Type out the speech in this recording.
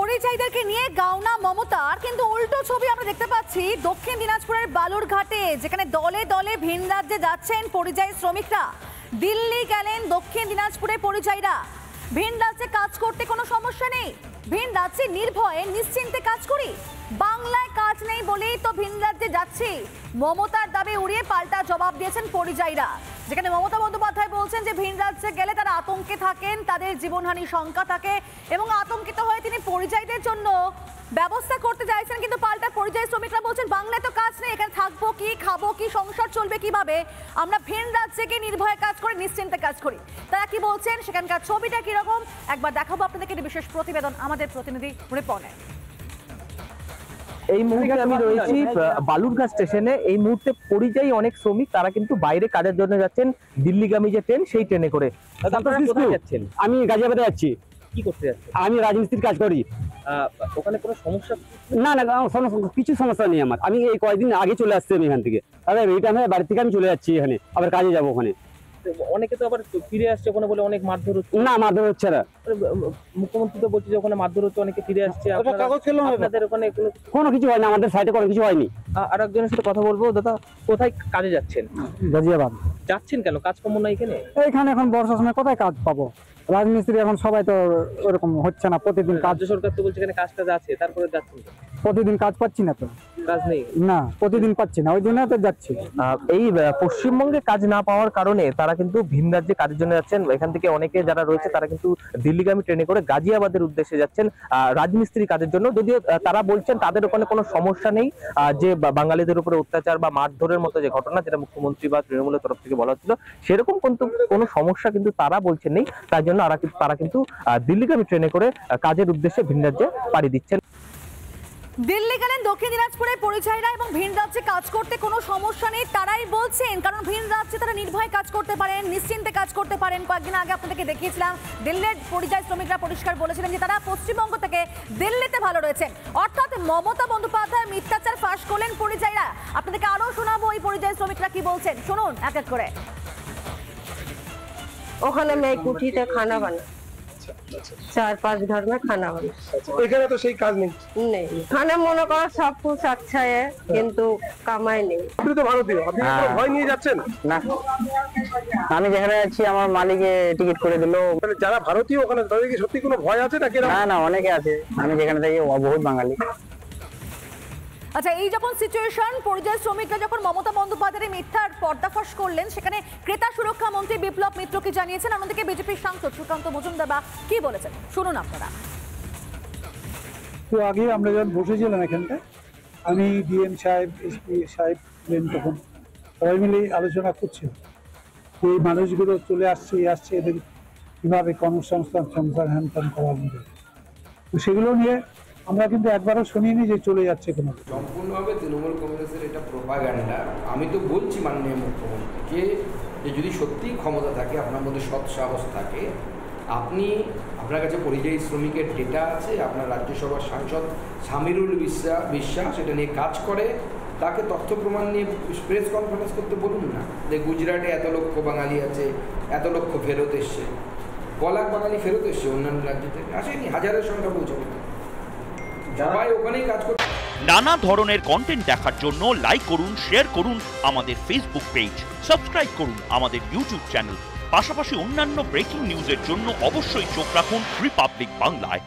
পরিযায়ীদেরকে নিয়ে গাওনা মমতার, কিন্তু উল্টো ছবি আমরা দেখতে পাচ্ছি দক্ষিণ দিনাজপুরের বালুরঘাটে, যেখানে দলে দলে ভিন রাজ্যে যাচ্ছেন পরিযায়ী শ্রমিকরা। দিল্লি গেলেন দক্ষিণ দিনাজপুরে পরিযায়ীরা। ভিন রাজ্যে কাজ করতে কোনো সমস্যা নেই, ভিন রাজ্যে নির্ভয়ে নিশ্চিন্তে কাজ করি, বাংলায় কাজ নেই বলেই তো ভিন রাজ্যে যাচ্ছি, মমতার দাবি উড়িয়ে পাল্টা জবাব দিয়েছেন পরিযায়ীরা। যেখানে মমতা বন্দ্যোপাধ্যায় বলছেন যে ভিন রাজ্যে গেলে তারা আতঙ্কে থাকেন, তাদের জীবনহানির শঙ্কা থাকে এবং আতঙ্কিত হয়ে তিনি পরিযায়ীদের জন্য ব্যবস্থা করতে চাইছেন। কিন্তু পাল্টা পরিযায়ী শ্রমিকরা বলছেন বাংলায় তো কাজ নেই, এখানে থাকবো কি, খাবো কি, সংসার চলবে কিভাবে, আমরা ভিন রাজ্যে গিয়ে নির্ভয়ে কাজ করি, নিশ্চিন্তে কাজ করি। তারা কি বলছেন, সেখানকার ছবিটা কিরকম একবার দেখাবো আপনাদেরকে, একটি বিশেষ প্রতিবেদন আমাদের প্রতিনিধি রিপনে। এই মুহূর্তে আমি রয়েছি বালুরঘাট স্টেশনে। এই মুহূর্তে পরিযায়ী অনেক শ্রমিক তারা কিন্তু বাইরে কাজের জন্য যাচ্ছেন, দিল্লিগামী যে ট্রেন সেই ট্রেনে করে। যাচ্ছেন? আমি গাজিয়াবাদে যাচ্ছি। কি করতে যাচ্ছেন? আমি রাজমিস্ত্রির কাজ করি। ওখানে কোনো সমস্যা? না না, কিছু সমস্যা নেই আমার। আমি এই কয়েকদিন আগে চলে আসছি আমি এখান থেকে। এই টাইমে বাড়ি থেকে আমি চলে যাচ্ছি, এখানে আবার কাজে যাবো। ওখানে অনেকে তো আবার ফিরে আসছে ওখানে বলে অনেক মারধর হচ্ছে। না, মারধর হচ্ছে না। মুখ্যমন্ত্রী তো বলছে যে ওখানে মারধর হচ্ছে, অনেকে ফিরে আসছে। আপনাদের ওখানে কোনো কিছু হয়নি, আমাদের সাইডে কোনো কিছু হয়নি। আর একজনের সাথে কথা বলবো। দাদা, কোথায় কাজে যাচ্ছেন? গাজিয়াবাদ। যাচ্ছেন কেন? কাজকর্ম নাই এখানে? এইখানে এখন বর্ষার সময় কোথায় কাজ পাবো? রাজমিস্ত্রি এখন সবাই তো ওরকম হচ্ছে না। প্রতিদিন রাজ্য সরকার তো বলছে এখানে কাজ আছে, তারপরে যাচ্ছেন? প্রতিদিন কাজ পাচ্ছি না তো। কাজ নেই? না, প্রতিদিন পাচ্ছি না, ওই জন্য তো যাচ্ছি। এই পশ্চিমবঙ্গে কাজ না পাওয়ার কারণে তারা কিন্তু ভিন রাজ্যে কাজের জন্য যাচ্ছেন। এখান থেকে অনেকে যারা রয়েছে তারা কিন্তু দিল্লিগামী ট্রেনে করে গাজিয়াবাদের উদ্দেশ্যে যাচ্ছেন রাজমিস্ত্রি কাজের জন্য। যদিও তারা বলছেন তাদের ওখানে কোনো সমস্যা নেই, যে বাঙালিদের উপরে অত্যাচার বা মারধরের মতো যে ঘটনা, যেটা মুখ্যমন্ত্রী বা তৃণমূলের তরফ থেকে বলা হচ্ছিল, সেরকম কিন্তু কোনো সমস্যা কিন্তু তারা বলছেন নেই। তার জন্য তারা কিন্তু দিল্লিগামী ট্রেনে করে কাজের উদ্দেশ্যে ভিন রাজ্যে পাড়ি দিচ্ছেন। দিল্লি গেলেন দক্ষিণ দিনাজপুরের পরিযায়ীরা এবং ভিন রাজ্যে কাজ করতে কোনো সমস্যা নেই তারাই বলছেন, কারণ ভিন রাজ্যে তারা নির্ভয়ে কাজ করতে পারেন, নিশ্চিন্তে কাজ করতে পারেন। কয়েকদিন আগে আপনাদেরকে দেখিয়েছিলাম দিল্লির পরিযায়ী শ্রমিকরা পরিষ্কার বলেছিলেন যে তারা পশ্চিমবঙ্গ থেকে দিল্লিতে ভালো রয়েছেন। অর্থাৎ মমতা বন্দ্যোপাধ্যায় মিথ্যাচার ফাঁস করলেন পরিযায়ীরা। আপনাদেরকে আরো শোনাবো এই পরিযায়ী শ্রমিকরা কি বলছেন, শুনুন এক এক করে। ওখানে मैं कुटी से खाना बना, 4-5 घर में खाना बना। এখানে তো সেই কাজ নেই। नहीं, खाना মনে করো সব कुछ अच्छा है, কিন্তু কামাই নেই। আপনি তো ভারতীয়, আপনি কোনো ভয় নিয়ে যাচ্ছেন না, আমি যেখানে আছি আমার মালিকে টিকিট করে দিল। যারা ভারতীয় ওখানে তাদের কি সত্যি কোনো ভয় আছে নাকি? না না, অনেকে আছে। আমি যেখানে থাকি বহুত বাঙালি। আচ্ছা, এই যখন সিচুয়েশন, পরিযায়ী শ্রমিকরা যখন মমতা বন্দ্যোপাধ্যায়ের মিথ্যার পর্দাফাশ করলেন, সেখানে ক্রেতা সুরক্ষা মন্ত্রী বিপ্লব মিত্র কি জানিয়েছেন, আমাদেরকে বিজেপির সাংসদ সুকান্ত মজুমদার বা কি বলেছেন, শুনুন আপনারা। তো আগে আমরা যখন বসেছিলাম এখানটায়, আমি ডিএম সাহেব, এসপি সাহেব ছিলেন, তখন সবাই মিলে আলোচনা করছিলাম এই মানুষগুলো চলে আসছে এদের কীভাবে কর্মসংস্থান হ্যান ত্যান করা হবে। তো সেগুলো নিয়ে আমরা কিন্তু একবারও শুনিনি যে চলে যাচ্ছে কোনো। সম্পূর্ণভাবে তৃণমূল কংগ্রেসের এটা প্রোপাগান্ডা। আমি তো বলছি মাননীয় মুখ্যমন্ত্রীকে যে যদি সত্যিই ক্ষমতা থাকে, আপনার মধ্যে সৎ সাহস থাকে, আপনি আপনার কাছে পরিযায়ী শ্রমিকের ডেটা আছে, আপনার রাজ্যসভার সাংসদ সামিরুল বিশ্বাস এটা নিয়ে কাজ করে, তাকে তথ্য প্রমাণ নিয়ে প্রেস কনফারেন্স করতে বলুন না যে গুজরাটে এত লক্ষ বাঙালি আছে, এত লক্ষ ফেরত এসছে। লাখ বাঙালি ফেরত এসছে অন্যান্য রাজ্য থেকে, আসেনি, হাজারের সংখ্যা পৌঁছাবে। সবাই ওখানেই কাজ করছে। নানা ধরনের কন্টেন্ট দেখার জন্য লাইক করুন, শেয়ার করুন আমাদের ফেসবুক পেজ, সাবস্ক্রাইব করুন আমাদের ইউটিউব চ্যানেল। পাশাপাশি অন্যান্য ব্রেকিং নিউজের জন্য অবশ্যই চোখ রাখুন রিপাবলিক বাংলায়।